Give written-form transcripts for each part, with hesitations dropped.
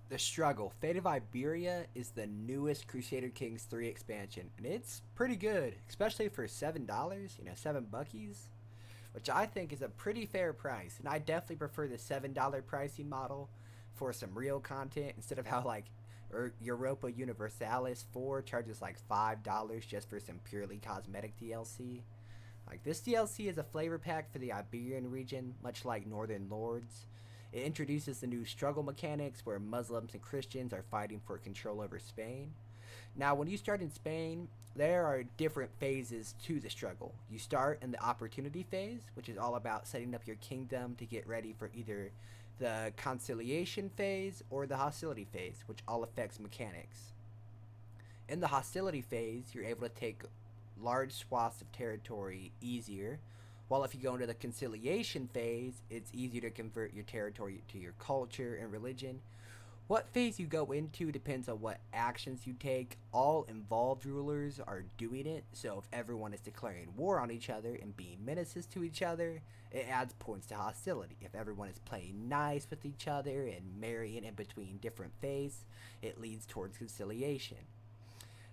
The Struggle, Fate of Iberia is the newest Crusader Kings 3 expansion, and it's pretty good, especially for $7, 7 buckies, which I think is a pretty fair price. And I definitely prefer the $7 pricing model for some real content instead of how Europa Universalis 4 charges like $5 just for some purely cosmetic DLC. Like this DLC is a flavor pack for the Iberian region, much like Northern Lords. It introduces the new struggle mechanics where Muslims and Christians are fighting for control over Spain. Now, when you start in Spain, there are different phases to the struggle. You start in the opportunity phase, which is all about setting up your kingdom to get ready for either the conciliation phase or the hostility phase, which all affects mechanics. In the hostility phase, you're able to take large swaths of territory easier, while if you go into the conciliation phase, it's easier to convert your territory to your culture and religion. What phase you go into depends on what actions you take. All involved rulers are doing it, so if everyone is declaring war on each other and being menaces to each other, it adds points to hostility. If everyone is playing nice with each other and marrying in between different faiths, it leads towards conciliation.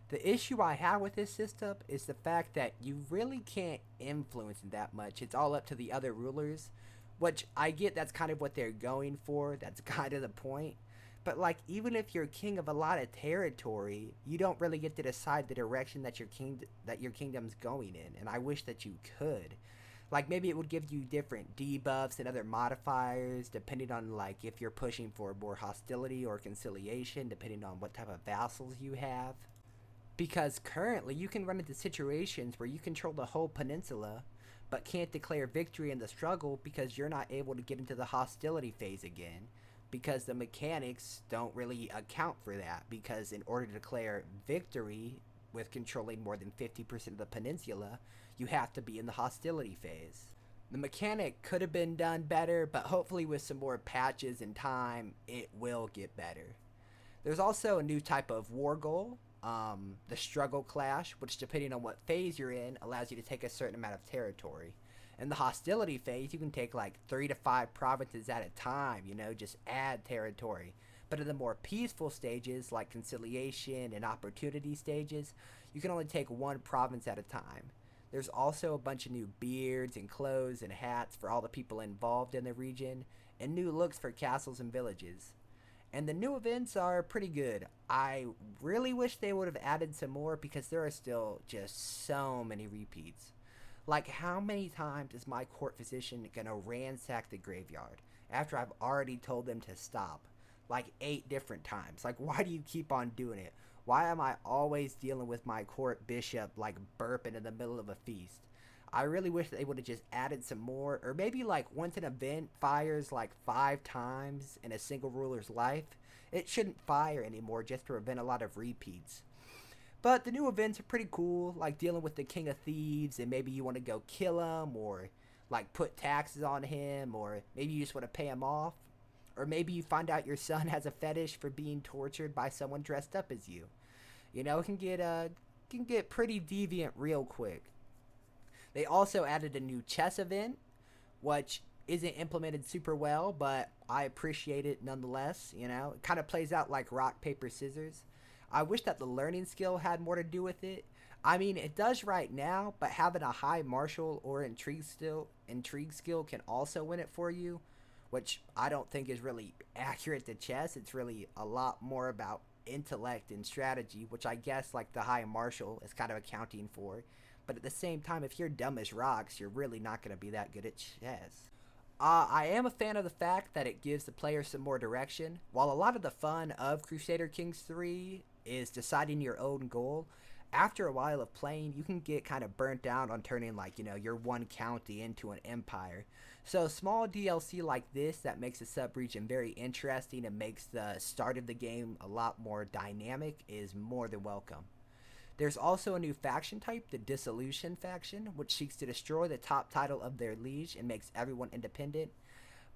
The issue I have with this system is the fact that you really can't influence it that much. It's all up to the other rulers, which I get that's kind of what they're going for. That's kind of the point. But like even if you're king of a lot of territory, you don't really get to decide the direction that your kingdom's going in, and I wish that you could. Like maybe it would give you different debuffs and other modifiers depending on like if you're pushing for more hostility or conciliation, depending on what type of vassals you have. Because currently you can run into situations where you control the whole peninsula, but can't declare victory in the struggle because you're not able to get into the hostility phase again. Because the mechanics don't really account for that. Because in order to declare victory with controlling more than 50% of the peninsula, you have to be in the hostility phase. The mechanic could have been done better, but hopefully with some more patches and time, it will get better. There's also a new type of war goal, the struggle clash, which depending on what phase you're in, allows you to take a certain amount of territory. In the hostility phase, you can take like 3 to 5 provinces at a time, just add territory. But in the more peaceful stages, like conciliation and opportunity stages, you can only take one province at a time. There's also a bunch of new beards and clothes and hats for all the people involved in the region, and new looks for castles and villages. And the new events are pretty good. I really wish they would have added some more because there are still just so many repeats. Like, how many times is my court physician gonna ransack the graveyard after I've already told them to stop? Like, 8 different times. Like, why do you keep on doing it? Why am I always dealing with my court bishop, like, burping in the middle of a feast? I really wish they would have just added some more, or maybe like once an event fires like 5 times in a single ruler's life, it shouldn't fire anymore just to prevent a lot of repeats. But the new events are pretty cool, like dealing with the King of Thieves, and maybe you want to go kill him, or like put taxes on him, or maybe you just want to pay him off, or maybe you find out your son has a fetish for being tortured by someone dressed up as you. It can get pretty deviant real quick. They also added a new chess event, which isn't implemented super well, but I appreciate it nonetheless. It kind of plays out like rock, paper, scissors. I wish that the learning skill had more to do with it. I mean, it does right now, but having a high martial or intrigue skill can also win it for you, which I don't think is really accurate to chess. It's really a lot more about intellect and strategy, which I guess like the high martial is kind of accounting for. But at the same time, if you're dumb as rocks, you're really not going to be that good at chess. I am a fan of the fact that it gives the player some more direction. While a lot of the fun of Crusader Kings 3 is deciding your own goal, after a while of playing, you can get kind of burnt out on turning your one county into an empire. So small DLC like this that makes the sub-region very interesting and makes the start of the game a lot more dynamic is more than welcome. There's also a new faction type, the Dissolution Faction, which seeks to destroy the top title of their liege and makes everyone independent.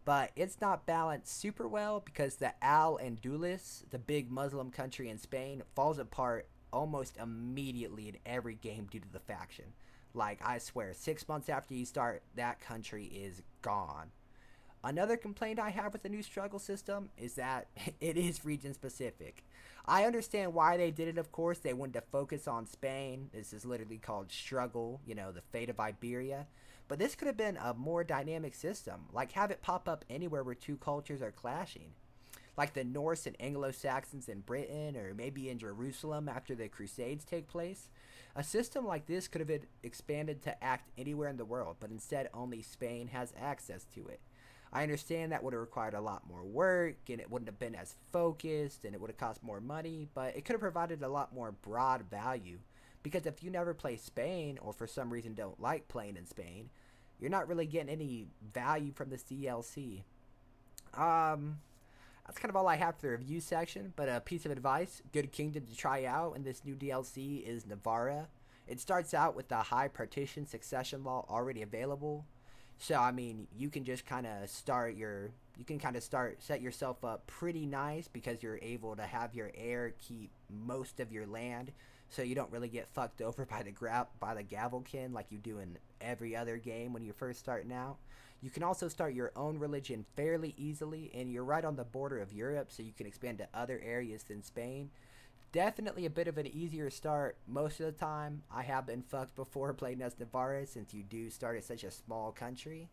But it's not balanced super well because the Al-Andalus, the big Muslim country in Spain, falls apart almost immediately in every game due to the faction. Like, I swear, 6 months after you start, that country is gone. Another complaint I have with the new struggle system is that it is region specific. I understand why they did it, of course. They wanted to focus on Spain. This is literally called struggle, you know, the fate of Iberia. But this could have been a more dynamic system, like have it pop up anywhere where two cultures are clashing. Like the Norse and Anglo Saxons in Britain, or maybe in Jerusalem after the Crusades take place. A system like this could have been expanded to act anywhere in the world, but instead only Spain has access to it. I understand that would have required a lot more work, and it wouldn't have been as focused, and it would have cost more money, but it could have provided a lot more broad value. Because if you never play Spain, or for some reason don't like playing in Spain, you're not really getting any value from this DLC. That's kind of all I have for the review section, but a piece of advice, good kingdom to try out in this new DLC is Navarra. It starts out with the high partition succession law already available. So I mean, you can just kind of set yourself up pretty nice because you're able to have your heir keep most of your land, so you don't really get fucked over by the Gavelkin like you do in every other game when you're first starting out. You can also start your own religion fairly easily, and you're right on the border of Europe, so you can expand to other areas than Spain. Definitely a bit of an easier start most of the time. I have been fucked before playing as Navarra since you do start at such a small country.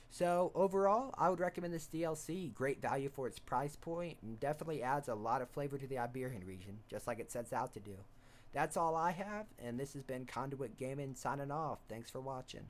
So overall, I would recommend this DLC. Great value for its price point, and definitely adds a lot of flavor to the Iberian region, just like it sets out to do. That's all I have, and this has been Conduit Gaming signing off. Thanks for watching.